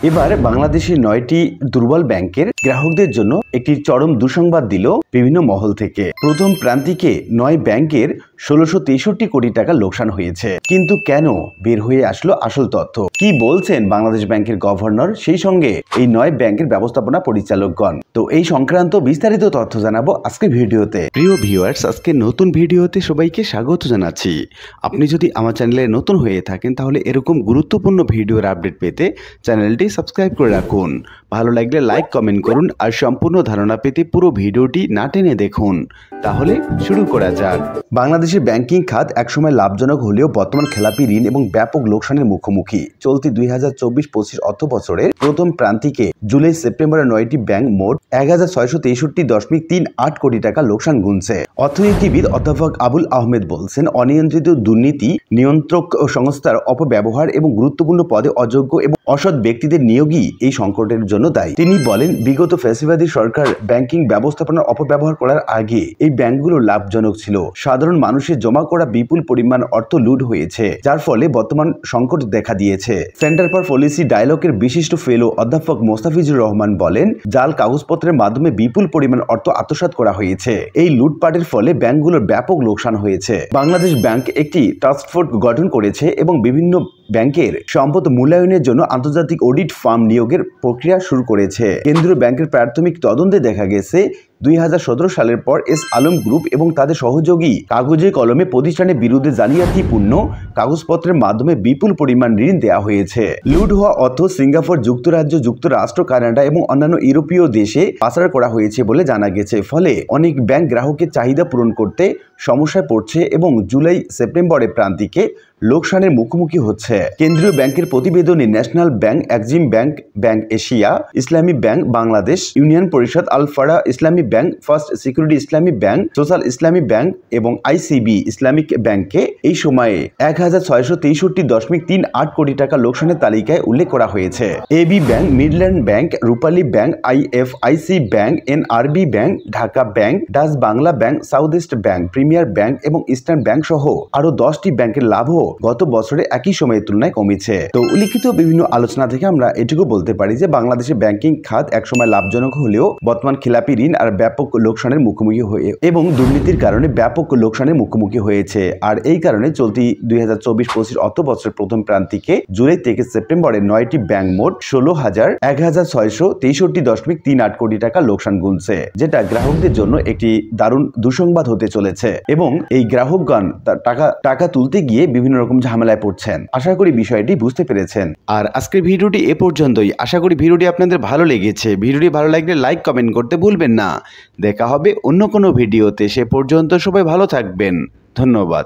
এবার বাংলাদেশের 9টি দুর্বল ব্যাংকের গ্রাহকদের জন্য একটি চরম দুঃসংবাদ দিল বিভিন্ন মহল থেকে। প্রথম প্রান্তিকে 9 ব্যাংকের 1663 কোটি টাকা লোকসান হয়েছে। কিন্তু কেন? বের হয়ে আসলো আসল তথ্য। কি বলছেন বাংলাদেশ ব্যাংকের গভর্নর, সেই সঙ্গে এই 9 ব্যাংকের ব্যবস্থাপনা পরিচালকগণ। তো এই সংক্রান্ত বিস্তারিত তথ্য জানাবো আজকে ভিডিওতে। প্রিয় ভিউয়ার্স, আজকে নতুন ভিডিওতে সবাইকে স্বাগত জানাচ্ছি। আপনি যদি আমার চ্যানেলে নতুন হয়ে থাকেন তাহলে এরকম গুরুত্বপূর্ণ ভিডিওর আপডেট পেতে চ্যানেলটি সাবস্ক্রাইব করে রাখুন। ভালো লাগলে লাইক কমেন্ট করুন আর সম্পূর্ণ ধারণা পেতে পুরো ভিডিওটি না টেনে দেখুন। তাহলে শুরু করা যাক। বাংলাদেশের ব্যাংকিং খাত একসময় লাভজনক হলেও বর্তমান খেলাপি ঋণ এবং ব্যাপক লোকসানের মুখোমুখি। চলতি 2024-25 অর্থ বছরের প্রথম প্রান্তিকে জুলাই সেপ্টেম্বরে 9টি ব্যাংক মোট 1663.38 কোটি টাকা লোকসান গুনছে। অর্থনীতিবিদ অধ্যাপক আবুল আহমেদ বলছেন, অনিয়ন্ত্রিত দুর্নীতি, নিয়ন্ত্রক সংস্থার অপব্যবহার এবং গুরুত্বপূর্ণ পদে অযোগ্য এবং অসৎ ব্যক্তিদের নিয়োগই এই সংকটের জন্য দায়ী। তিনি বলেন, বিগত ফ্যাসিবাদী সরকার ব্যাংকিং ব্যবস্থাপনার অপব্যবহার করার আগে এই ব্যাংকগুলো লাভজনক ছিল। সাধারণ মানুষের জমা করা বিপুল পরিমাণ অর্থ লুট হয়েছে, যার ফলে বর্তমান সংকট দেখা দিয়েছে। সেন্টার ফর পলিসি ডায়ালগের বিশিষ্ট ফেলো অধ্যাপক মোস্তাফিজুর রহমান বলেন, জাল কাগজপত্রের মাধ্যমে বিপুল পরিমাণ অর্থ আত্মসাৎ করা হয়েছে। এই লুটপাটের ফলে ব্যাংকগুলোর ব্যাপক লোকসান হয়েছে। বাংলাদেশ ব্যাংক একটি টাস্ক ফোর্স গঠন করেছে এবং বিভিন্ন ব্যাংকের সম্পদ মূল্যায়নের জন্য আন্তর্জাতিক অডিট ফার্ম নিয়োগের প্রক্রিয়া শুরু করেছে। কেন্দ্রীয় ব্যাংকের প্রাথমিক তদন্তে দেখা গেছে 2017 সালের পর এস আলম গ্রুপ এবং তাদের সহযোগী কাগজে কলমে প্রতিষ্ঠানের বিরুদ্ধে জালিয়াতিপূর্ণ কাগজপত্রের মাধ্যমে বিপুল পরিমাণ ঋণ দেওয়া হয়েছে। লুট হওয়া অর্থ সিঙ্গাপুর, যুক্তরাজ্য, যুক্তরাষ্ট্র, কানাডা এবং অন্যান্য ইউরোপীয় দেশে পাচার করা হয়েছে বলে জানা গেছে। ফলে অনেক ব্যাংক গ্রাহকের চাহিদা পূরণ করতে সমস্যায় পড়ছে এবং জুলাই সেপ্টেম্বরের প্রান্তিকে লোকসানের মুখোমুখি হচ্ছে। কেন্দ্রীয় ব্যাংকের প্রতিবেদনে national bank, Exim bank, bank Asia, ইসলামী ব্যাংক বাংলাদেশ, ইউনিয়ন পরিষদ, আল ফারা ইসলামী ব্যাংক, ফার্স্ট সিকিউরিটি ইসলামী ব্যাংক, সোশ্যাল ইসলামী ব্যাংক এবং আইসিবি ইসলামিক ব্যাংকে এই সময়ে 1663.38 কোটি টাকা লোকসানের তালিকায় উল্লেখ করা হয়েছে। AB bank, Midland bank, Rupali bank, IFIC bank, NRB bank, Dhaka bank, Dutch Bangla bank, South East bank, Premier bank এবং ইস্টার্ন ব্যাংক সহ আরো 10টি ব্যাংকের লাভও গত বছরে একই সময়ের তুলনায় কমেছে। তো উল্লিখিত বিভিন্ন আলোচনা থেকে আমরা এটুকু বলতে পারি যে বাংলাদেশের ব্যাংকিং খাত একসময় লাভজনক হলেও বর্তমান খেলাপি ঋণ আর ব্যাপক লোকসানের মুখোমুখি হয়ে এবং দুর্নীতির কারণে ব্যাপক লোকসানের মুখোমুখি হয়েছে। আর এই কারণে চলতি 2024-25 অর্থ বছরের প্রথম প্রান্তিকে জুলাই থেকে সেপ্টেম্বরে 9টি ব্যাংক মোট 16,663.38 কোটি টাকা লোকসান গুনছে, যেটা গ্রাহকদের জন্য একটি দারুণ দুঃসংবাদ হতে চলেছে। এবং এই গ্রাহকগণ টাকা তুলতে গিয়ে বিভিন্ন রকম ঝামেলায় পড়ছেন। আশা করি বিষয়টি বুঝতে পেরেছেন। আর আজকের ভিডিওটি এ পর্যন্তই। আশা করি ভিডিওটি আপনাদের ভালো লেগেছে। ভিডিওটি ভালো লাগলে লাইক কমেন্ট করতে ভুলবেন না। দেখা হবে অন্য কোনো ভিডিওতে। সে পর্যন্ত সবাই ভালো থাকবেন। ধন্যবাদ।